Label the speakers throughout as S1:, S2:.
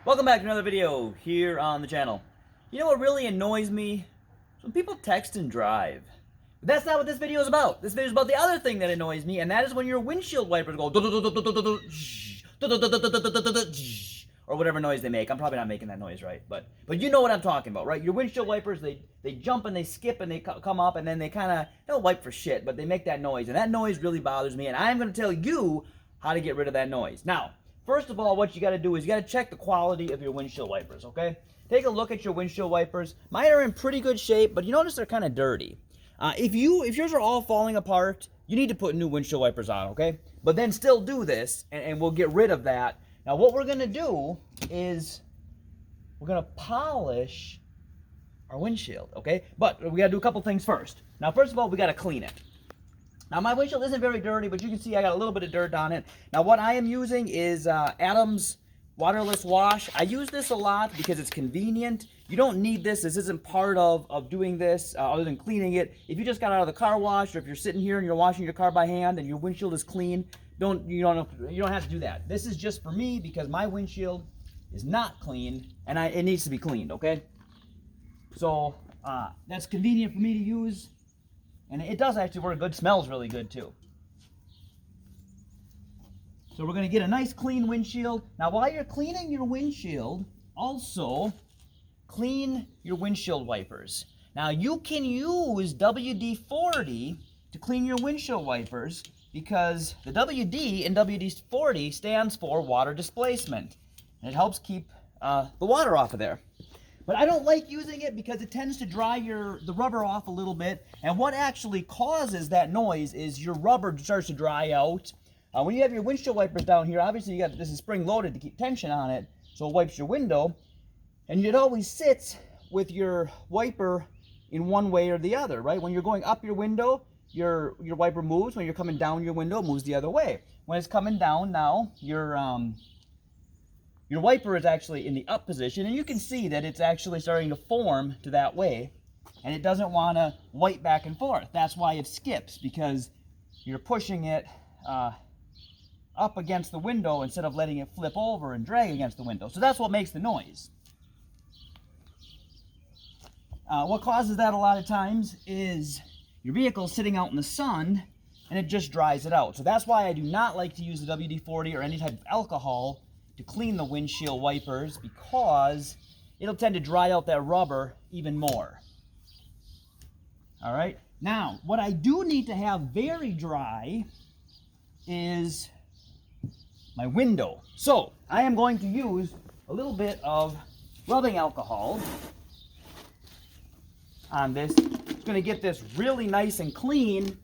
S1: Welcome back to another video here on the channel. You know what really annoys me? When people text and drive. But that's not what this video is about. This video is about the other thing that annoys me, and that is when your windshield wipers go or whatever noise they make. I'm probably not making that noise right, but you know what I'm talking about, right? Your windshield wipers, they jump and they skip and they come up and then they kind of don't wipe for shit, but they make that noise, and that noise really bothers me, and I'm going to tell you how to get rid of that noise. Now, first of all, what you got to do is you got to check the quality of your windshield wipers, okay? Take a look at your windshield wipers. Mine are in pretty good shape, but you notice they're kind of dirty. If yours are all falling apart, you need to put new windshield wipers on, okay? But then still do this, and we'll get rid of that. Now, what we're going to do is we're going to polish our windshield, okay? But we got to do a couple things first. Now, first of all, we got to clean it. Now, my windshield isn't very dirty, but you can see I got a little bit of dirt on it. Now, what I am using is Adam's waterless wash. I use this a lot because it's convenient. You don't need this. This isn't part of doing this other than cleaning it. If you just got out of the car wash, or if you're sitting here and you're washing your car by hand and your windshield is clean, you don't have to do that. This is just for me because my windshield is not clean and it needs to be cleaned, okay? So that's convenient for me to use. And it does actually work good. Smells really good too. So we're going to get a nice clean windshield. Now while you're cleaning your windshield, also clean your windshield wipers. Now you can use WD-40 to clean your windshield wipers because the WD in WD-40 stands for water displacement. And it helps keep the water off of there. But I don't like using it because it tends to dry the rubber off a little bit. And what actually causes that noise is your rubber starts to dry out. When you have your windshield wipers down here, obviously this is spring loaded to keep tension on it, so it wipes your window. And it always sits with your wiper in one way or the other, right? When you're going up your window, your wiper moves. When you're coming down your window, it moves the other way. When it's coming down now, your wiper is actually in the up position, and you can see that it's actually starting to form to that way, and it doesn't want to wipe back and forth. That's why it skips, because you're pushing it up against the window instead of letting it flip over and drag against the window. So that's what makes the noise. What causes that a lot of times is your vehicle sitting out in the sun and it just dries it out. So that's why I do not like to use the WD-40 or any type of alcohol to clean the windshield wipers, because it'll tend to dry out that rubber even more. All right. Now, what I do need to have very dry is my window. So I am going to use a little bit of rubbing alcohol on this. It's going to get this really nice and clean,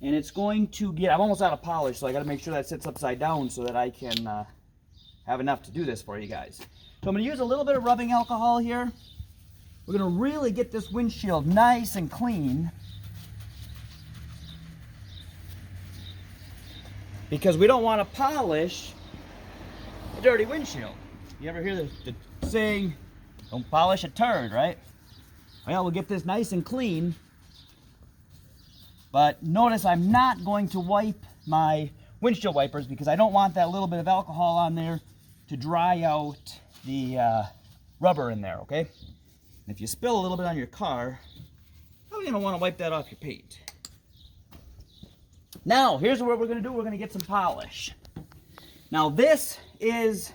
S1: and it's going to get, I'm almost out of polish, so I got to make sure that sits upside down so that I can have enough to do this for you guys. So I'm going to use a little bit of rubbing alcohol here. We're going to really get this windshield nice and clean, because we don't want to polish a dirty windshield. You ever hear the saying, don't polish a turd, right? Well, we'll get this nice and clean, but notice I'm not going to wipe my windshield wipers because I don't want that little bit of alcohol on there to dry out the rubber in there, okay? And if you spill a little bit on your car, you're probably going to want to wipe that off your paint. Now, here's what we're going to do. We're going to get some polish. Now, this is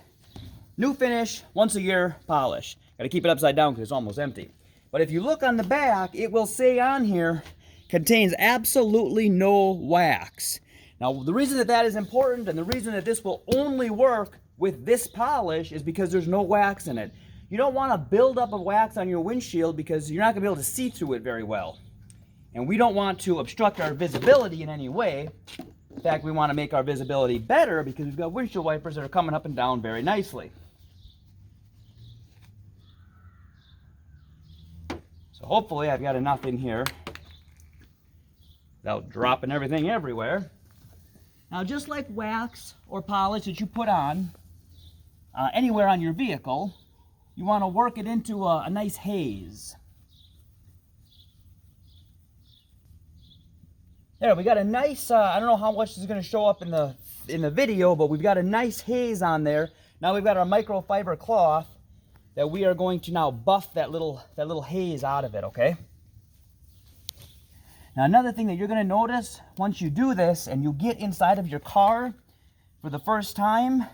S1: new finish, once a year polish. Got to keep it upside down because it's almost empty. But if you look on the back, it will say on here, contains absolutely no wax. Now, the reason that is important, and the reason that this will only work with this polish, is because there's no wax in it. You don't want to build up a wax on your windshield because you're not going to be able to see through it very well. And we don't want to obstruct our visibility in any way. In fact, we want to make our visibility better because we've got windshield wipers that are coming up and down very nicely. So hopefully I've got enough in here without dropping everything everywhere. Now, just like wax or polish that you put on anywhere on your vehicle, you want to work it into a nice haze. There, we got a nice, I don't know how much is going to show up in the video, but we've got a nice haze on there. Now we've got our microfiber cloth that we are going to now buff that little haze out of it, okay? Now another thing that you're going to notice once you do this and you get inside of your car for the first time,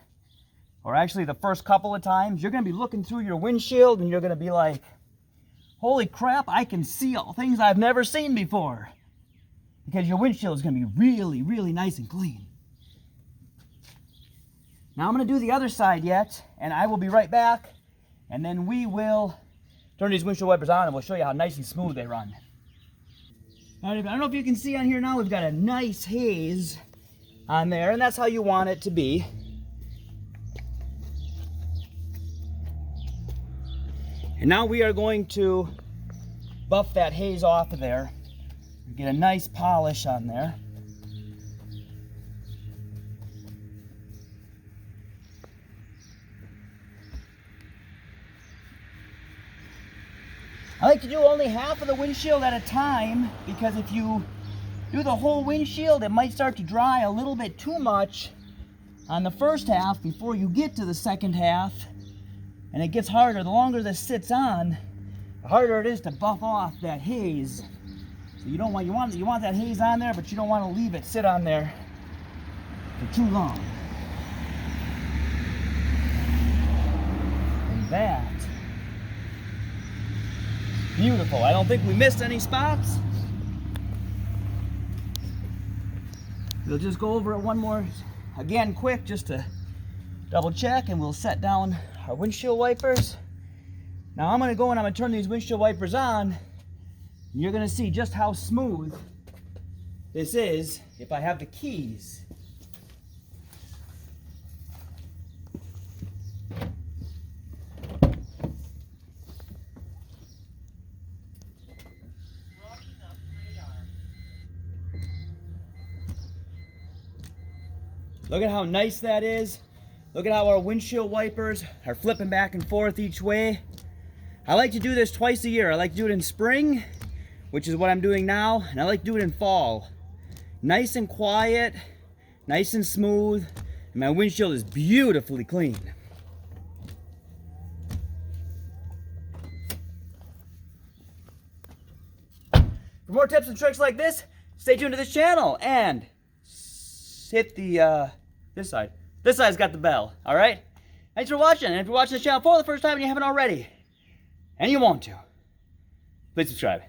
S1: or actually the first couple of times, you're going to be looking through your windshield and you're going to be like, holy crap, I can see all things I've never seen before. Because your windshield is going to be really, really nice and clean. Now I'm going to do the other side yet, and I will be right back, and then we will turn these windshield wipers on and we'll show you how nice and smooth they run. All right, I don't know if you can see on here now, we've got a nice haze on there, and that's how you want it to be. And now we are going to buff that haze off of there, get a nice polish on there. I like to do only half of the windshield at a time, because if you do the whole windshield, it might start to dry a little bit too much on the first half before you get to the second half, and it gets harder. The longer this sits on, the harder it is to buff off that haze. So you want that haze on there, but you don't want to leave it sit on there for too long. And that, beautiful. I don't think we missed any spots. We'll just go over it one more again quick just to double check, and we'll set down our windshield wipers. Now I'm going to go and I'm going to turn these windshield wipers on, and you're going to see just how smooth this is if I have the keys. Look at how nice that is. Look at how our windshield wipers are flipping back and forth each way. I like to do this twice a year. I like to do it in spring, which is what I'm doing now, and I like to do it in fall. Nice and quiet, nice and smooth, and my windshield is beautifully clean. For more tips and tricks like this, stay tuned to this channel and hit the this side. This side's got the bell, all right? Thanks for watching, and if you're watching this channel for the first time and you haven't already, and you want to, please subscribe.